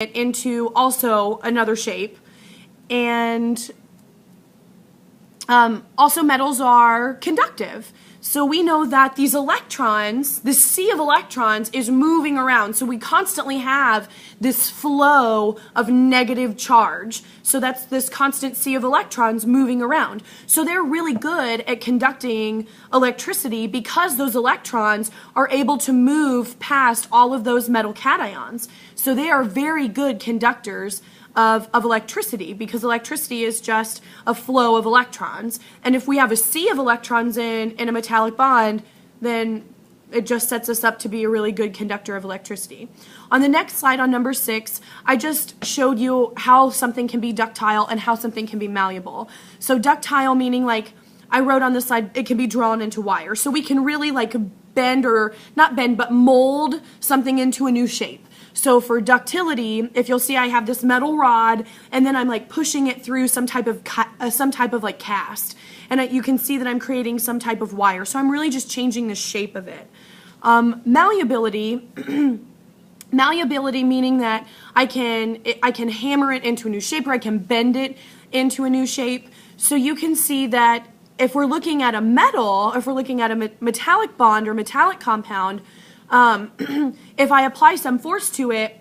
it into also another shape. And also metals are conductive. So we know that these electrons, this sea of electrons is moving around. So we constantly have this flow of negative charge. So that's this constant sea of electrons moving around. So they're really good at conducting electricity because those electrons are able to move past all of those metal cations. So they are very good conductors of electricity, because electricity is just a flow of electrons. And if we have a sea of electrons in a metallic bond, then it just sets us up to be a really good conductor of electricity. On the next slide, on number 6, I just showed you how something can be ductile and how something can be malleable. So ductile meaning, like I wrote on the slide, it can be drawn into wire. So we can really like bend, or not bend, but mold something into a new shape. So for ductility, if you'll see, I have this metal rod, and then I'm like pushing it through some type of like cast, and you can see that I'm creating some type of wire. So I'm really just changing the shape of it. Malleability, malleability meaning that I can hammer it into a new shape, or I can bend it into a new shape. So you can see that if we're looking at a metal, if we're looking at a metallic bond or metallic compound, if I apply some force to it,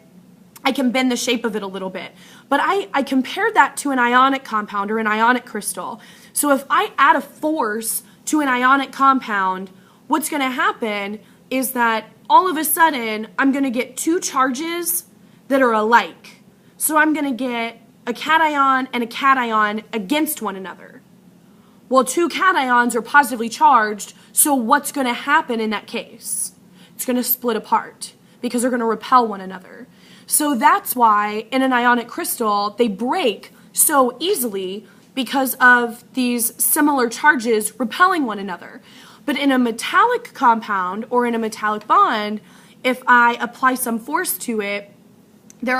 I can bend the shape of it a little bit. But I compared that to an ionic compound or an ionic crystal. So if I add a force to an ionic compound, what's going to happen is that all of a sudden I'm going to get two charges that are alike. So I'm going to get a cation and a cation against one another. Well, two cations are positively charged, so what's going to happen in that case? It's going to split apart because they're going to repel one another. So that's why in an ionic crystal, they break so easily because of these similar charges repelling one another. But in a metallic compound or in a metallic bond, if I apply some force to it,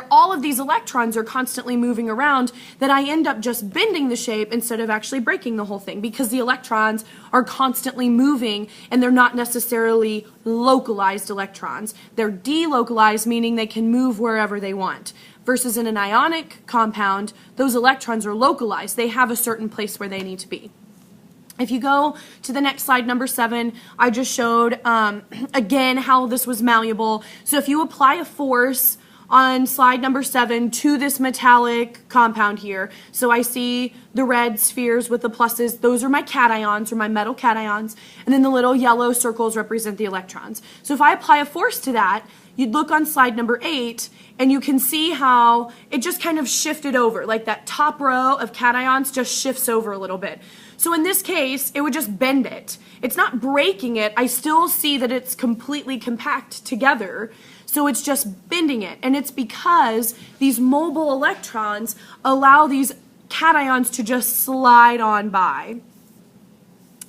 all of these electrons are constantly moving around, that I end up just bending the shape instead of actually breaking the whole thing, because the electrons are constantly moving and they're not necessarily localized electrons. They're delocalized, meaning they can move wherever they want. Versus in an ionic compound, those electrons are localized. They have a certain place where they need to be. If you go to the next slide, number 7, I just showed again how this was malleable. So if you apply a force on slide number 7 to this metallic compound here. So I see the red spheres with the pluses. Those are my cations, or my metal cations. And then the little yellow circles represent the electrons. So if I apply a force to that, you'd look on slide number 8, and you can see how it just kind of shifted over. Like that top row of cations just shifts over a little bit. So in this case, it would just bend it. It's not breaking it. I still see that it's completely compact together. So it's just bending it, and it's because these mobile electrons allow these cations to just slide on by.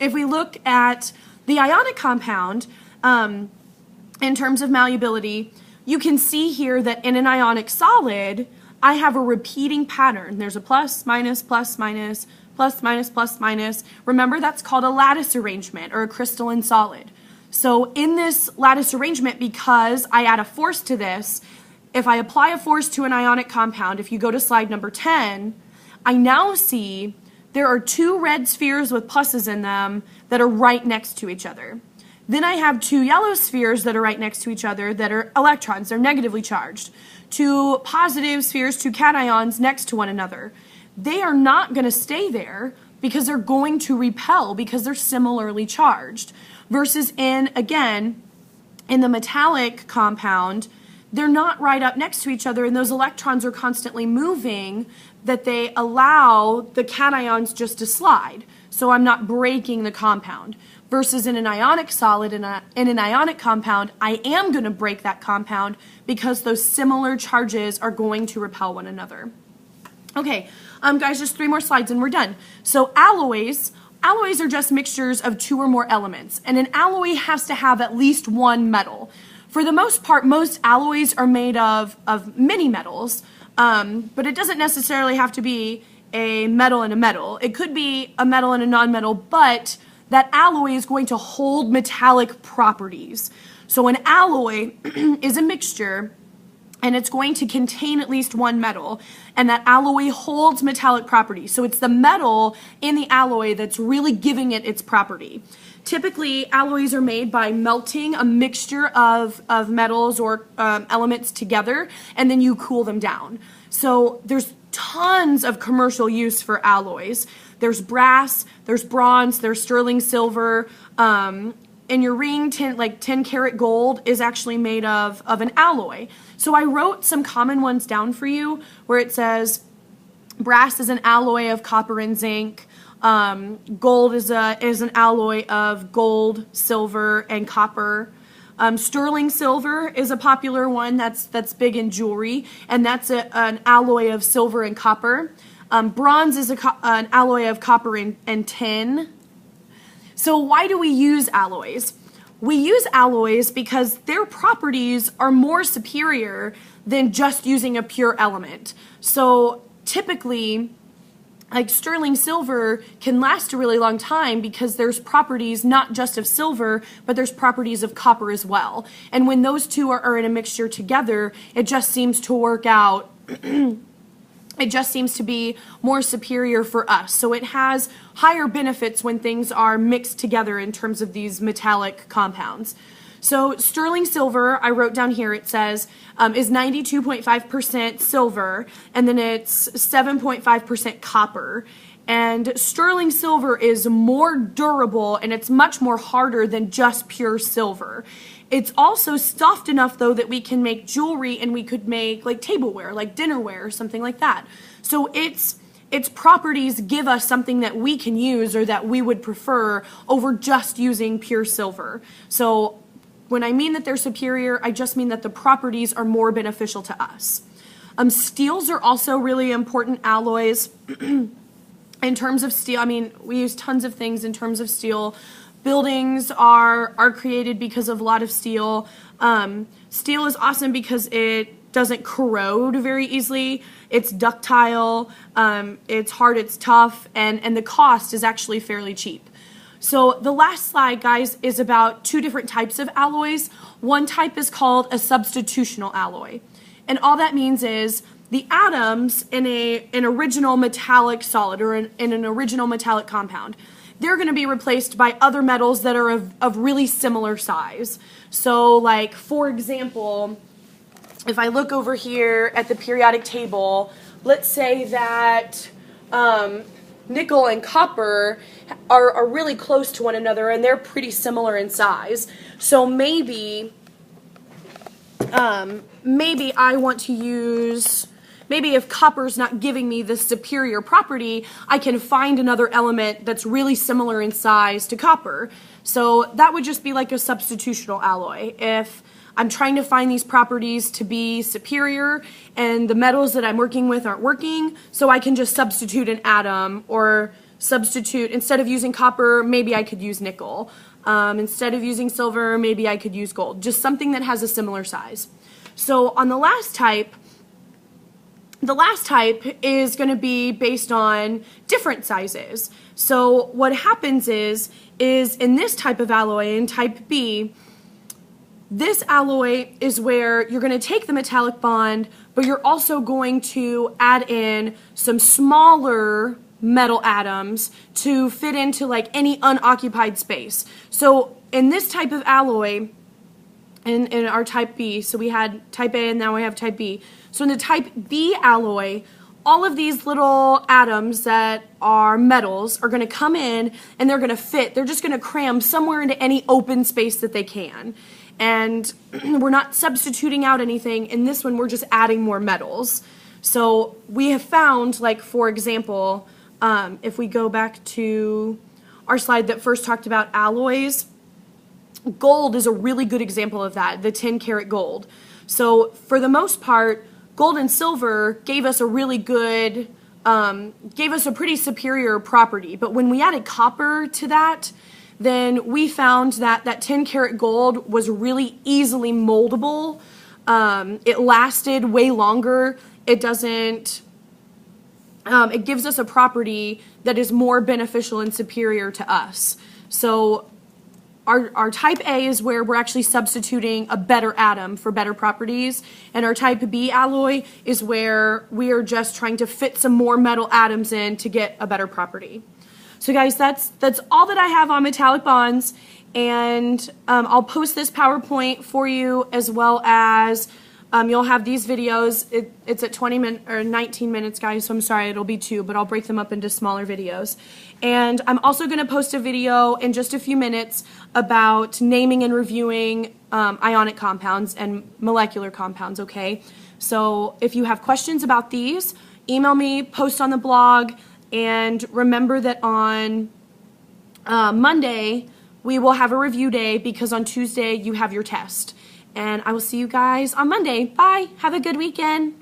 If we look at the ionic compound, in terms of malleability, you can see here that in an ionic solid, I have a repeating pattern. There's a plus, minus, plus, minus, plus, minus, plus, minus. Remember, that's called a lattice arrangement or a crystalline solid. So in this lattice arrangement, because I add a force to this, if I apply a force to an ionic compound, if you go to slide number 10, I now see there are two red spheres with pluses in them that are right next to each other. Then I have two yellow spheres that are right next to each other that are electrons. They're negatively charged. Two positive spheres, two cations next to one another. They are not going to stay there because they're going to repel because they're similarly charged. Versus again, in the metallic compound, they're not right up next to each other, and those electrons are constantly moving, that they allow the cations just to slide. So I'm not breaking the compound. Versus in an ionic solid, in an ionic compound, I am going to break that compound because those similar charges are going to repel one another. Okay, guys, just 3 more slides and we're done. So alloys are just mixtures of 2 or more elements, and an alloy has to have at least one metal. For the most part, most alloys are made of many metals, but it doesn't necessarily have to be a metal and a metal. It could be a metal and a non-metal, but that alloy is going to hold metallic properties. So an alloy is a mixture and it's going to contain at least one metal, and that alloy holds metallic properties. So it's the metal in the alloy that's really giving it its property. Typically, alloys are made by melting a mixture of metals or elements together, and then you cool them down. So there's tons of commercial use for alloys. There's brass, there's bronze, there's sterling silver. In your ring, 10 karat gold is actually made of an alloy. So I wrote some common ones down for you where it says brass is an alloy of copper and zinc. Gold is an alloy of gold, silver, and copper. Sterling silver is a popular one that's big in jewelry, and that's an alloy of silver and copper. Bronze is an alloy of copper and tin. So why do we use alloys? We use alloys because their properties are more superior than just using a pure element. So typically, like sterling silver can last a really long time because there's properties not just of silver, but there's properties of copper as well. And when those two are in a mixture together, it just seems to work out. It just seems to be more superior for us. So it has higher benefits when things are mixed together in terms of these metallic compounds. So sterling silver, I wrote down here, it says, is 92.5% silver, and then it's 7.5% copper. And sterling silver is more durable, and it's much more harder than just pure silver. It's also soft enough, though, that we can make jewelry, and we could make like tableware, like dinnerware, or something like that. So its properties give us something that we can use or that we would prefer over just using pure silver. So when I mean that they're superior, I just mean that the properties are more beneficial to us. Steels are also really important alloys. In terms of steel, I mean, we use tons of things in terms of steel. Buildings are created because of a lot of steel. Steel is awesome because it doesn't corrode very easily. It's ductile, it's hard, it's tough, and the cost is actually fairly cheap. So the last slide, guys, is about two different types of alloys. One type is called a substitutional alloy. And all that means is the atoms in an original metallic solid or in an original metallic compound, they're going to be replaced by other metals that are of really similar size. So like, for example, if I look over here at the periodic table, let's say that nickel and copper are really close to one another and they're pretty similar in size. So maybe I want to use, maybe if copper's not giving me the superior property, I can find another element that's really similar in size to copper. So that would just be like a substitutional alloy. If I'm trying to find these properties to be superior and the metals that I'm working with aren't working, so I can just substitute an atom or substitute, instead of using copper, maybe I could use nickel. Instead of using silver, maybe I could use gold. Just something that has a similar size. So on the last type is going to be based on different sizes. So what happens is in this type of alloy, in type B, this alloy is where you're going to take the metallic bond, but you're also going to add in some smaller metal atoms to fit into like any unoccupied space. So in this type of alloy, in our type B, so we had type A and now we have type B. So in the type B alloy, all of these little atoms that are metals are going to come in and they're going to fit. They're just going to cram somewhere into any open space that they can. And we're not substituting out anything. In this one, we're just adding more metals. So we have found, like, for example, if we go back to our slide that first talked about alloys, gold is a really good example of that, the 10 karat gold. So for the most part, gold and silver gave us a really good, gave us a pretty superior property. But when we added copper to that, then we found that that 10 karat gold was really easily moldable. It lasted way longer. It doesn't, it gives us a property that is more beneficial and superior to us. So our type A is where we're actually substituting a better atom for better properties, and our type B alloy is where we are just trying to fit some more metal atoms in to get a better property. So guys, that's all that I have on metallic bonds, and I'll post this PowerPoint for you, as well as you'll have these videos. It's at 20 minutes or 19 minutes, guys, so I'm sorry, it'll be 2, but I'll break them up into smaller videos. And I'm also going to post a video in just a few minutes about naming and reviewing ionic compounds and molecular compounds, okay? So if you have questions about these, email me, post on the blog, and remember that on Monday we will have a review day, because on Tuesday you have your test. And I will see you guys on Monday. Bye. Have a good weekend.